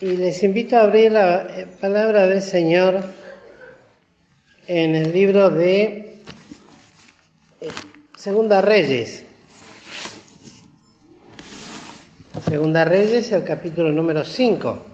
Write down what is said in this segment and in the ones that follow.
Y les invito a abrir la palabra del Señor en el libro de Segunda Reyes. Segunda Reyes, el capítulo número 5.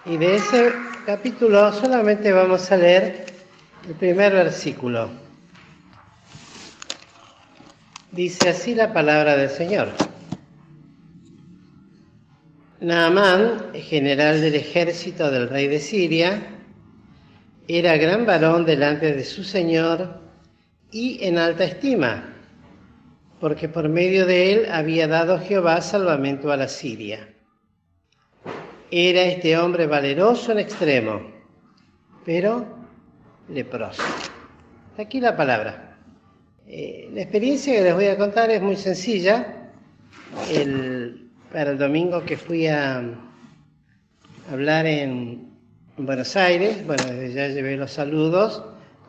Y de ese capítulo solamente vamos a leer el primer versículo. Dice así la palabra del Señor. Naamán, general del ejército del rey de Siria, era gran varón delante de su señor y en alta estima, porque por medio de él había dado Jehová salvamento a la Siria. Era este hombre valeroso en extremo, pero leproso. Aquí la palabra. La experiencia que les voy a contar es muy sencilla. Para el domingo que fui a hablar en Buenos Aires, bueno, desde ya llevé los saludos,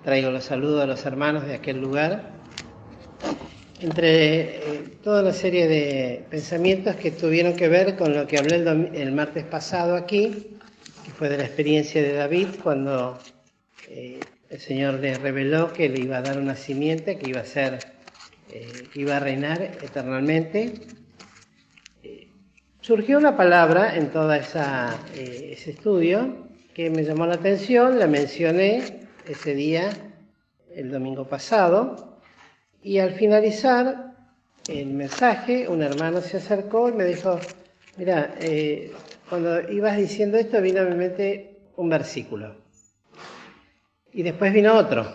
traigo los saludos a los hermanos de aquel lugar. Entre toda una serie de pensamientos que tuvieron que ver con lo que hablé el martes pasado aquí, que fue de la experiencia de David, cuando el Señor le reveló que le iba a dar una simiente, que iba a reinar eternamente. Surgió una palabra en todo ese estudio que me llamó la atención, la mencioné ese día, el domingo pasado, y al finalizar el mensaje, un hermano se acercó y me dijo, mira, cuando ibas diciendo esto vino a mi mente un versículo. Y después vino otro,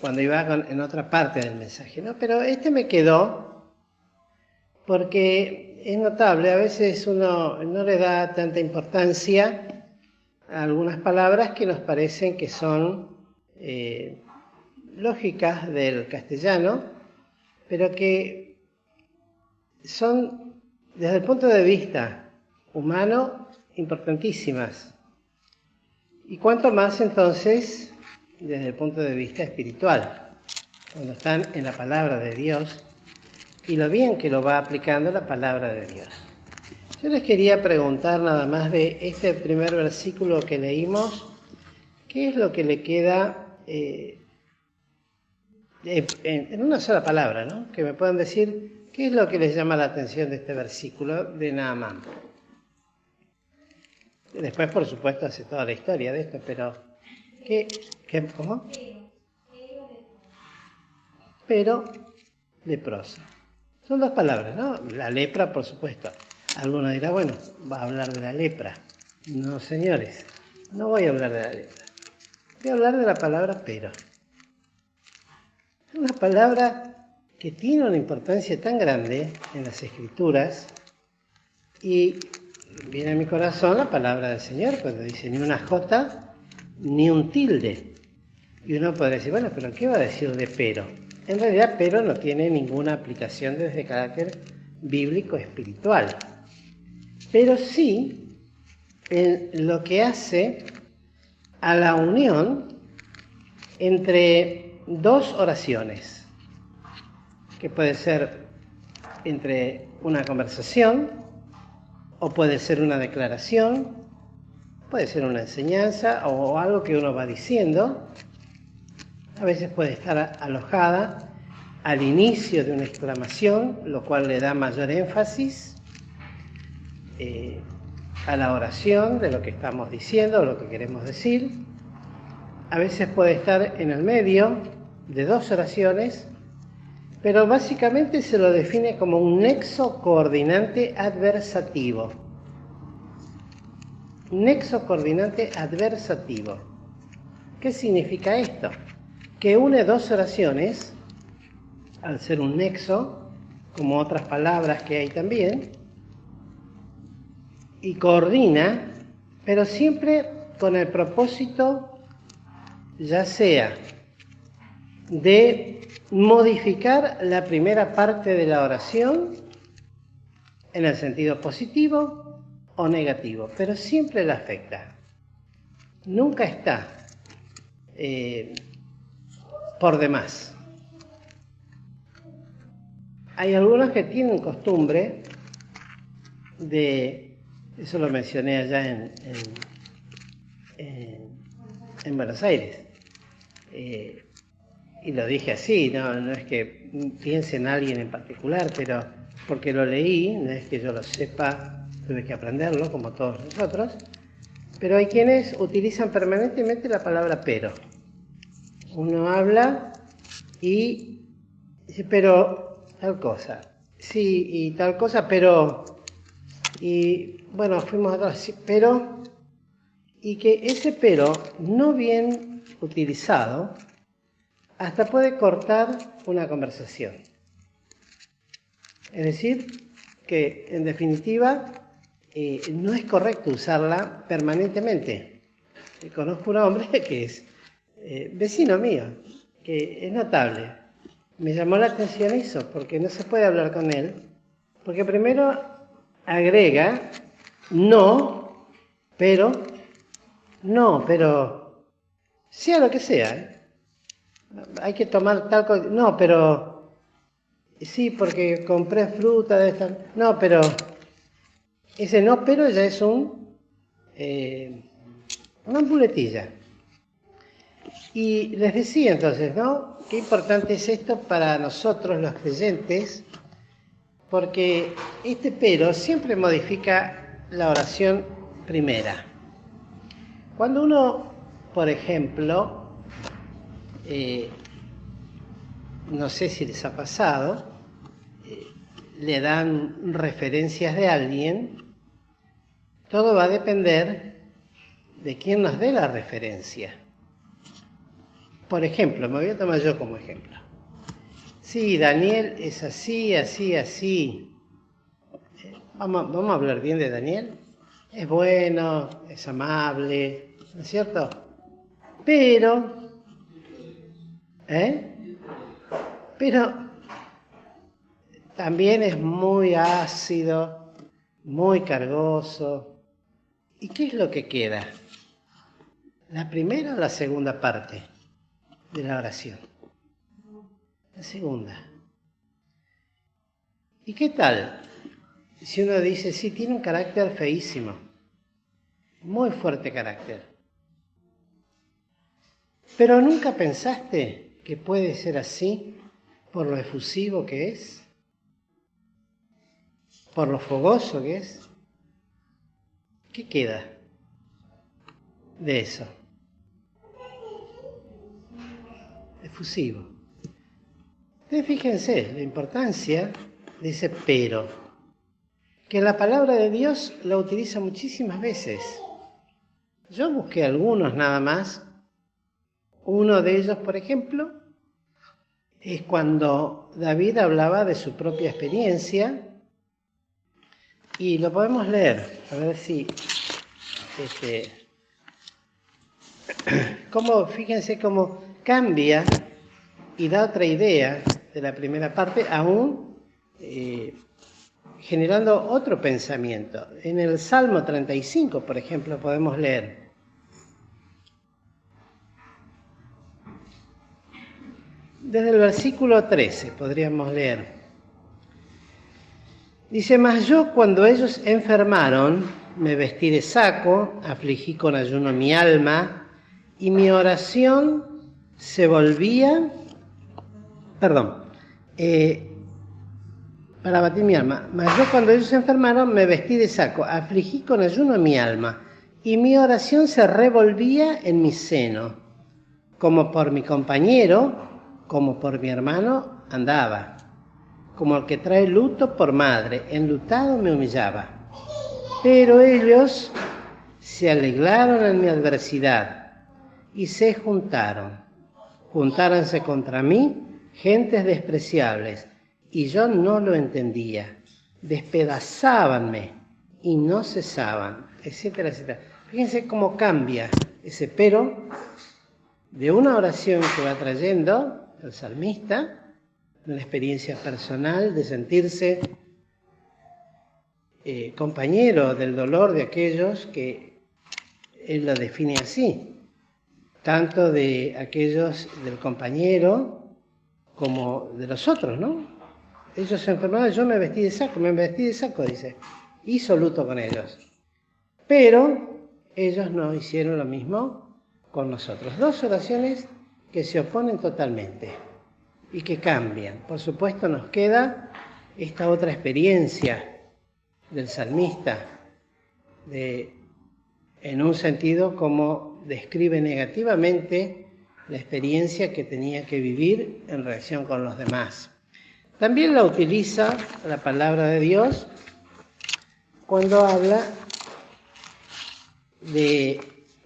cuando iba en otra parte del mensaje, ¿no? Pero este me quedó porque es notable, a veces uno no le da tanta importancia a algunas palabras que nos parecen que son lógicas del castellano, pero que son, desde el punto de vista humano, importantísimas. Y cuanto más entonces, desde el punto de vista espiritual, cuando están en la palabra de Dios, y lo bien que lo va aplicando la palabra de Dios. Yo les quería preguntar nada más de este primer versículo que leímos, ¿qué es lo que le queda en una sola palabra, ¿no? Que me puedan decir qué es lo que les llama la atención de este versículo de Naamán. Después, por supuesto, hace toda la historia de esto, pero ¿cómo? Pero leproso. Son dos palabras, ¿no? La lepra, por supuesto. Alguno dirá, bueno, va a hablar de la lepra. No, señores, no voy a hablar de la lepra. Voy a hablar de la palabra pero. Es una palabra que tiene una importancia tan grande en las Escrituras y viene a mi corazón la palabra del Señor cuando dice ni una jota ni un tilde. Y uno podría decir, bueno, pero ¿qué va a decir de pero? En realidad, pero no tiene ninguna aplicación desde carácter bíblico espiritual. Pero sí en lo que hace a la unión entre dos oraciones, que puede ser entre una conversación, o puede ser una declaración, puede ser una enseñanza o algo que uno va diciendo. A veces puede estar alojada al inicio de una exclamación, lo cual le da mayor énfasis a la oración de lo que estamos diciendo o lo que queremos decir. A veces puede estar en el medio de dos oraciones, pero básicamente se lo define como un nexo coordinante adversativo. Nexo coordinante adversativo. ¿Qué significa esto? Que une dos oraciones, al ser un nexo, como otras palabras que hay también, y coordina, pero siempre con el propósito, ya sea de modificar la primera parte de la oración en el sentido positivo o negativo, pero siempre la afecta. Nunca está por demás. Hay algunos que tienen costumbre de Eso lo mencioné allá en Buenos Aires. Y lo dije así, no es que piense en alguien en particular, pero porque lo leí, no es que yo lo sepa, tuve que aprenderlo como todos nosotros, pero hay quienes utilizan permanentemente la palabra pero. Uno habla y dice, pero tal cosa, sí, y tal cosa, pero, y bueno, fuimos atrás, sí, pero, y que ese pero no bien utilizado, hasta puede cortar una conversación. Es decir, que en definitiva no es correcto usarla permanentemente. Conozco un hombre que es vecino mío, que es notable. Me llamó la atención eso, porque no se puede hablar con él, porque primero agrega no, pero, sea lo que sea, hay que tomar tal cosa, no, pero, sí, porque compré fruta, debe estar, no, pero, ese no, pero ya es una muletilla. Y les decía entonces, ¿no? Qué importante es esto para nosotros los creyentes, porque este pero siempre modifica la oración primera. Cuando uno, por ejemplo, no sé si les ha pasado, le dan referencias de alguien, todo va a depender de quién nos dé la referencia. Por ejemplo, me voy a tomar yo como ejemplo. Sí, Daniel es así, así, así. Vamos a hablar bien de Daniel. Es bueno, es amable, ¿no es cierto? Pero también es muy ácido, muy cargoso. ¿Y qué es lo que queda? ¿La primera o la segunda parte de la oración? La segunda. ¿Y qué tal si uno dice, sí, tiene un carácter feísimo, muy fuerte carácter, pero nunca pensaste que puede ser así por lo efusivo que es, por lo fogoso que es? ¿Qué queda de eso? Efusivo. Entonces fíjense la importancia de ese pero, que la palabra de Dios la utiliza muchísimas veces. Yo busqué algunos nada más. Uno de ellos, por ejemplo, es cuando David hablaba de su propia experiencia, y lo podemos leer, a ver si... fíjense cómo cambia y da otra idea de la primera parte, aún generando otro pensamiento. En el Salmo 35, por ejemplo, podemos leer: desde el versículo 13 podríamos leer. Dice, mas yo cuando ellos enfermaron, me vestí de saco, afligí con ayuno mi alma, y mi oración se volvía, para batir mi alma. Mas yo cuando ellos se enfermaron, me vestí de saco, afligí con ayuno mi alma, y mi oración se revolvía en mi seno, como por mi compañero, como por mi hermano andaba, como el que trae luto por madre, enlutado me humillaba. Pero ellos se alegraron en mi adversidad y se juntáronse contra mí gentes despreciables, y yo no lo entendía. Despedazábanme y no cesaban, etcétera, etcétera. Fíjense cómo cambia ese pero de una oración que va trayendo el salmista, una experiencia personal de sentirse compañero del dolor de aquellos que él lo define así, tanto de aquellos del compañero como de los otros, ¿no? Ellos se enfermaron, yo me vestí de saco, dice, hizo luto con ellos. Pero ellos no hicieron lo mismo con nosotros. Dos oraciones que se oponen totalmente y que cambian. Por supuesto nos queda esta otra experiencia del salmista, en un sentido como describe negativamente la experiencia que tenía que vivir en relación con los demás. También la utiliza la palabra de Dios cuando habla de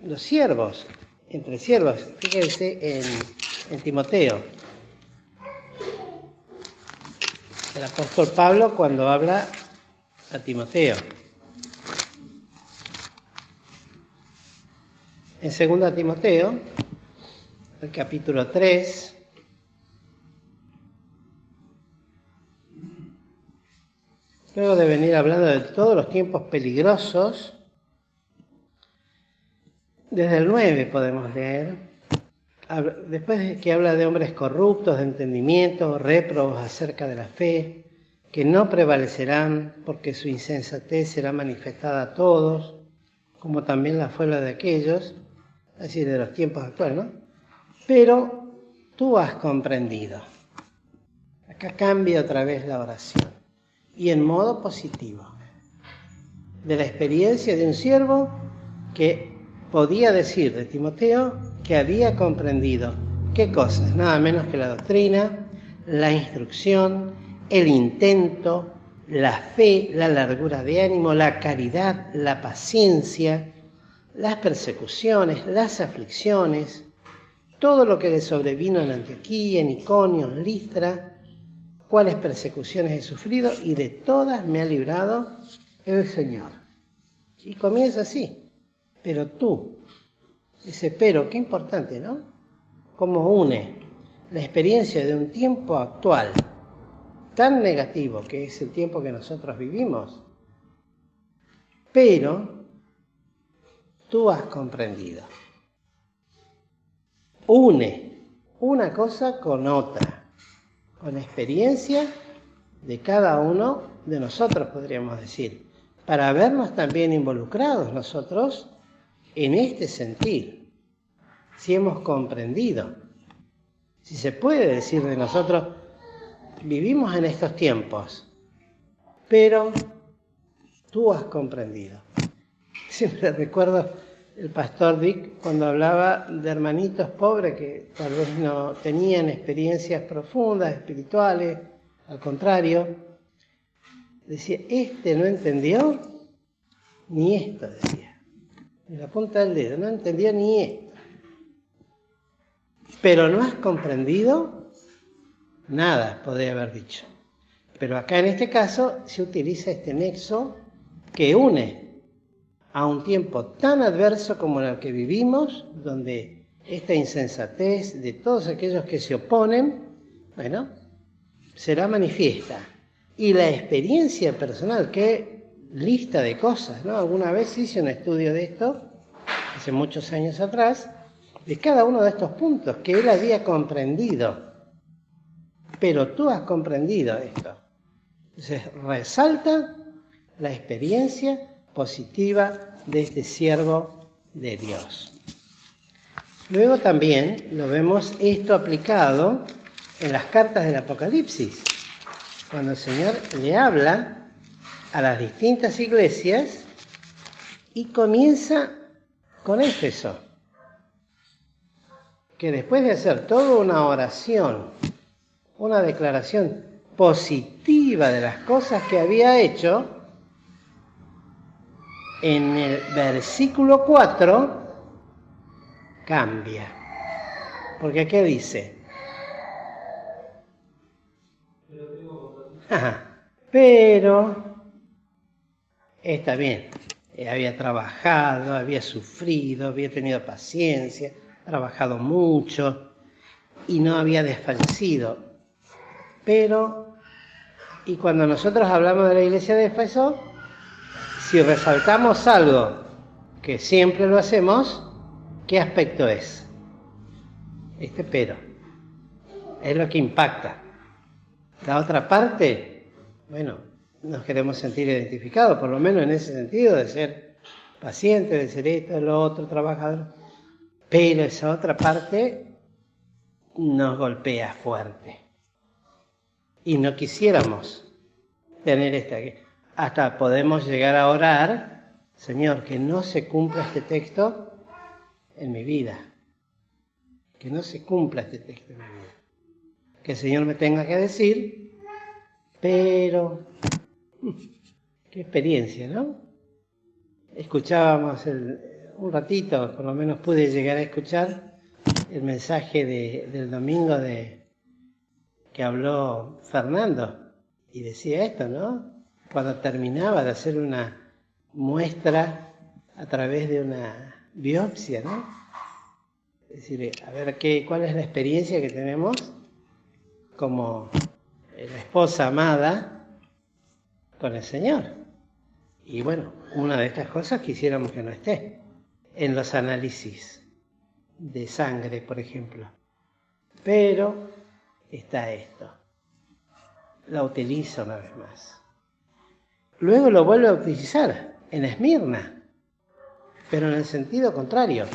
los siervos, entre siervos. Fíjense en Timoteo. El apóstol Pablo cuando habla a Timoteo. En 2 Timoteo, el capítulo 3, luego de venir hablando de todos los tiempos peligrosos, desde el 9 podemos leer, después de que habla de hombres corruptos de entendimiento, réprobos acerca de la fe, que no prevalecerán porque su insensatez será manifestada a todos, como también la fue la de aquellos, es decir, de los tiempos actuales, ¿no? Pero tú has comprendido. Acá cambia otra vez la oración, y en modo positivo, de la experiencia de un siervo que podía decir de Timoteo que había comprendido, ¿qué cosas? Nada menos que la doctrina, la instrucción, el intento, la fe, la largura de ánimo, la caridad, la paciencia, las persecuciones, las aflicciones, todo lo que le sobrevino en Antioquía, en Iconio, en Listra, cuáles persecuciones he sufrido y de todas me ha librado el Señor. Y comienza así, pero tú, ese pero, qué importante, ¿no? Cómo une la experiencia de un tiempo actual tan negativo que es el tiempo que nosotros vivimos, pero tú has comprendido. Une una cosa con otra, con la experiencia de cada uno de nosotros, podríamos decir, para vernos también involucrados nosotros en este sentir, si hemos comprendido, si se puede decir de nosotros, vivimos en estos tiempos, pero tú has comprendido. Siempre recuerdo el pastor Dick cuando hablaba de hermanitos pobres que tal vez no tenían experiencias profundas, espirituales, al contrario, decía, este no entendió ni esto, decía, en la punta del dedo, no entendió ni esto. Pero no has comprendido nada, podría haber dicho. Pero acá en este caso se utiliza este nexo que une a un tiempo tan adverso como en el que vivimos, donde esta insensatez de todos aquellos que se oponen, bueno, será manifiesta. Y la experiencia personal, qué lista de cosas, ¿no? Alguna vez hice un estudio de esto, hace muchos años atrás, de cada uno de estos puntos que él había comprendido. Pero tú has comprendido esto. Entonces resalta la experiencia positiva de este siervo de Dios. Luego también lo vemos esto aplicado en las cartas del Apocalipsis, cuando el Señor le habla a las distintas iglesias y comienza con Éfeso, que después de hacer toda una oración, una declaración positiva de las cosas que había hecho, en el versículo 4 cambia. Porque aquí dice, pero está bien, había trabajado, había sufrido, había tenido paciencia, trabajado mucho y no había desfallecido. Pero, y cuando nosotros hablamos de la iglesia de Éfeso, si resaltamos algo que siempre lo hacemos, ¿qué aspecto es? Este pero. Es lo que impacta. La otra parte, bueno, nos queremos sentir identificados, por lo menos en ese sentido de ser paciente, de ser esto, lo otro, trabajador. Pero esa otra parte nos golpea fuerte. Y no quisiéramos tener esta. Hasta podemos llegar a orar, Señor, que no se cumpla este texto en mi vida. Que no se cumpla este texto en mi vida. Que el Señor me tenga que decir, pero... Qué experiencia, ¿no? Escuchábamos un ratito, por lo menos pude llegar a escuchar el mensaje del domingo que habló Fernando y decía esto, ¿no? Cuando terminaba de hacer una muestra a través de una biopsia, ¿no? Es decir, a ver cuál es la experiencia que tenemos como la esposa amada con el Señor. Y bueno, una de estas cosas quisiéramos que no esté en los análisis de sangre, por ejemplo. Pero está esto. La utiliza una vez más. Luego lo vuelve a utilizar en Esmirna, pero en el sentido contrario.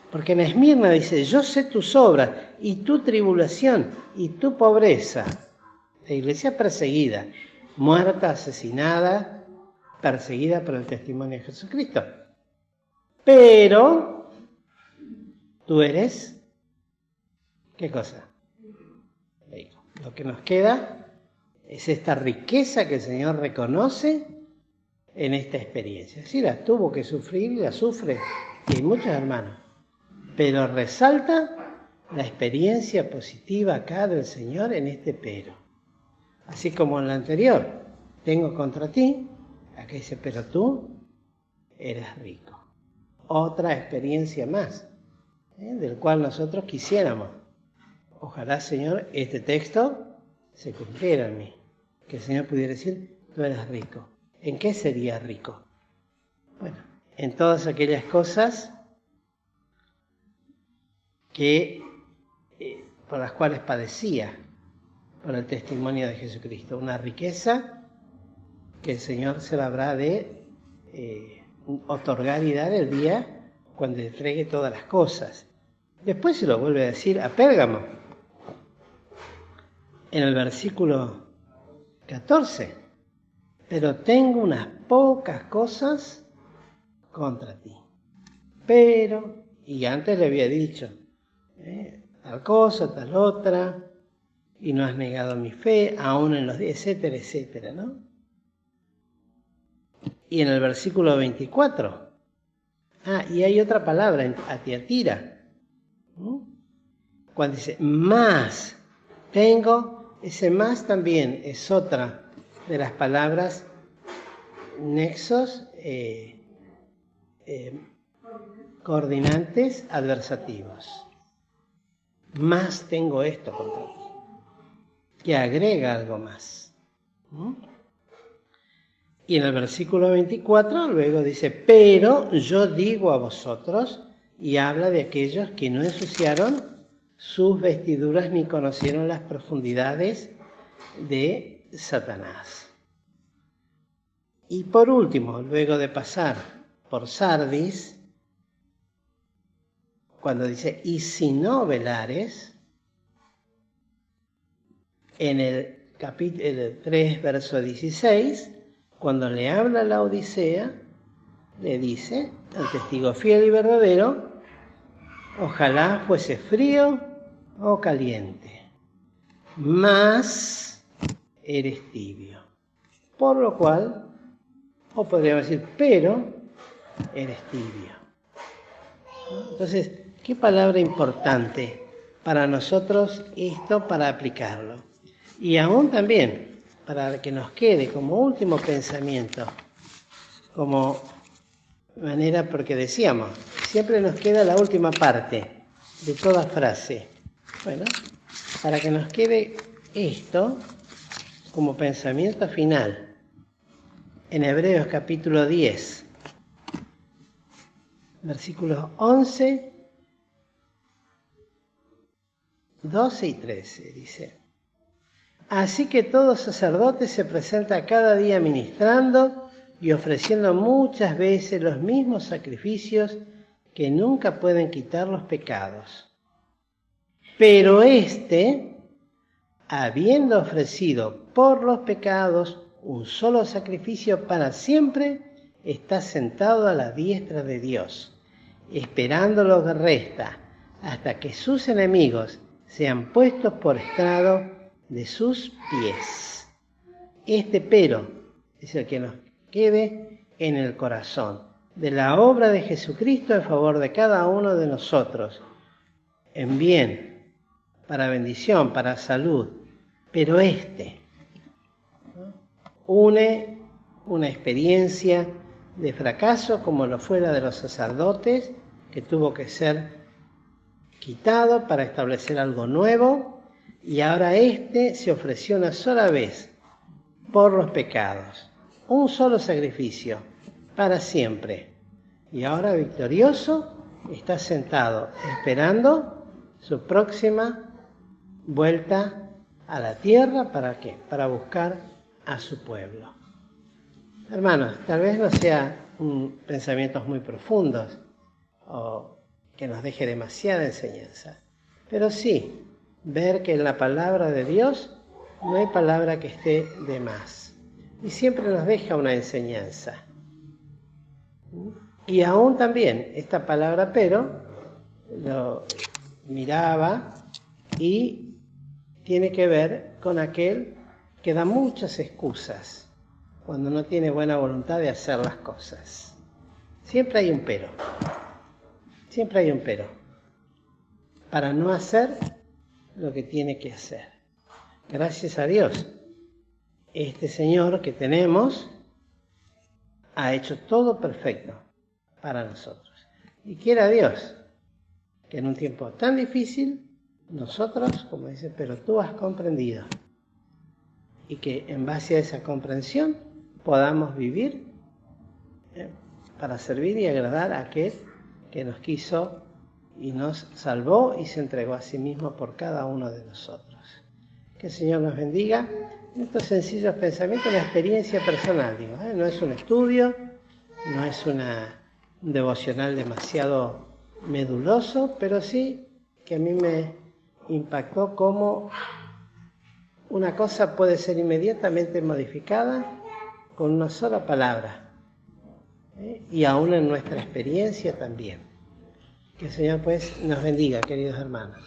Porque en Esmirna dice, yo sé tus obras y tu tribulación y tu pobreza. La iglesia perseguida, muerta, asesinada, perseguida por el testimonio de Jesucristo. Pero tú eres, ¿qué cosa? Lo que nos queda es esta riqueza que el Señor reconoce en esta experiencia. Sí, la tuvo que sufrir y la sufre, y hay muchos hermanos, pero resalta la experiencia positiva acá del Señor en este pero. Así como en la anterior, tengo contra ti, acá dice, pero tú eres rico. Otra experiencia más, del cual nosotros quisiéramos. Ojalá, Señor, este texto se cumpliera en mí. Que el Señor pudiera decir, tú eres rico. ¿En qué sería rico? Bueno, en todas aquellas cosas por las cuales padecía por el testimonio de Jesucristo. Una riqueza que el Señor se la habrá de otorgar y dar el día cuando entregue todas las cosas. Después se lo vuelve a decir a Pérgamo, en el versículo 14. Pero tengo unas pocas cosas contra ti. Pero, y antes le había dicho, tal cosa, tal otra, y no has negado mi fe, aún en los días, etcétera, etcétera, ¿no? Y en el versículo 24, y hay otra palabra, a Tiatira, cuando dice, más tengo, ese más también es otra de las palabras nexos coordinantes adversativos. Más tengo esto contra ti, que agrega algo más. Y en el versículo 24 luego dice, pero yo digo a vosotros, y habla de aquellos que no ensuciaron sus vestiduras ni conocieron las profundidades de Satanás. Y por último, luego de pasar por Sardis, cuando dice, y si no velares, en el capítulo 3, verso 16, cuando le habla a la Odisea, le dice al testigo fiel y verdadero, ojalá fuese frío o caliente, mas eres tibio. Por lo cual, o podríamos decir, pero eres tibio. Entonces, qué palabra importante para nosotros esto, para aplicarlo. Y aún también, para que nos quede como último pensamiento, como manera, porque decíamos, siempre nos queda la última parte de toda frase. Bueno, para que nos quede esto como pensamiento final. En Hebreos capítulo 10, versículos 11, 12 y 13, dice. Así que todo sacerdote se presenta cada día ministrando y ofreciendo muchas veces los mismos sacrificios que nunca pueden quitar los pecados. Pero éste, habiendo ofrecido por los pecados un solo sacrificio para siempre, está sentado a la diestra de Dios, esperando lo que resta, hasta que sus enemigos sean puestos por estrado de sus pies. Este pero es el que nos quede en el corazón, de la obra de Jesucristo en favor de cada uno de nosotros, en bien, para bendición, para salud. Pero une una experiencia de fracaso como lo fue la de los sacerdotes, que tuvo que ser quitado para establecer algo nuevo, y ahora se ofreció una sola vez por los pecados, un solo sacrificio para siempre, y ahora victorioso está sentado esperando su próxima vuelta a la tierra. ¿Para qué? Para buscar a su pueblo. Hermanos, tal vez no sean pensamientos muy profundos o que nos deje demasiada enseñanza, pero sí ver que en la palabra de Dios no hay palabra que esté de más, y siempre nos deja una enseñanza. Y aún también esta palabra pero lo miraba y tiene que ver con aquel que da muchas excusas cuando no tiene buena voluntad de hacer las cosas. Siempre hay un pero. Siempre hay un pero. Para no hacer lo que tiene que hacer. Gracias a Dios, este Señor que tenemos ha hecho todo perfecto para nosotros. Y quiera Dios que en un tiempo tan difícil, nosotros, como dice, pero tú has comprendido. Y que en base a esa comprensión podamos vivir para servir y agradar a aquel que nos quiso y nos salvó y se entregó a sí mismo por cada uno de nosotros. Que el Señor nos bendiga. Estos sencillos pensamientos, una experiencia personal, digo, no es un estudio, no es un devocional demasiado meduloso, pero sí que a mí me impactó cómo una cosa puede ser inmediatamente modificada con una sola palabra, y aún en nuestra experiencia también. Que el Señor pues nos bendiga, queridos hermanos.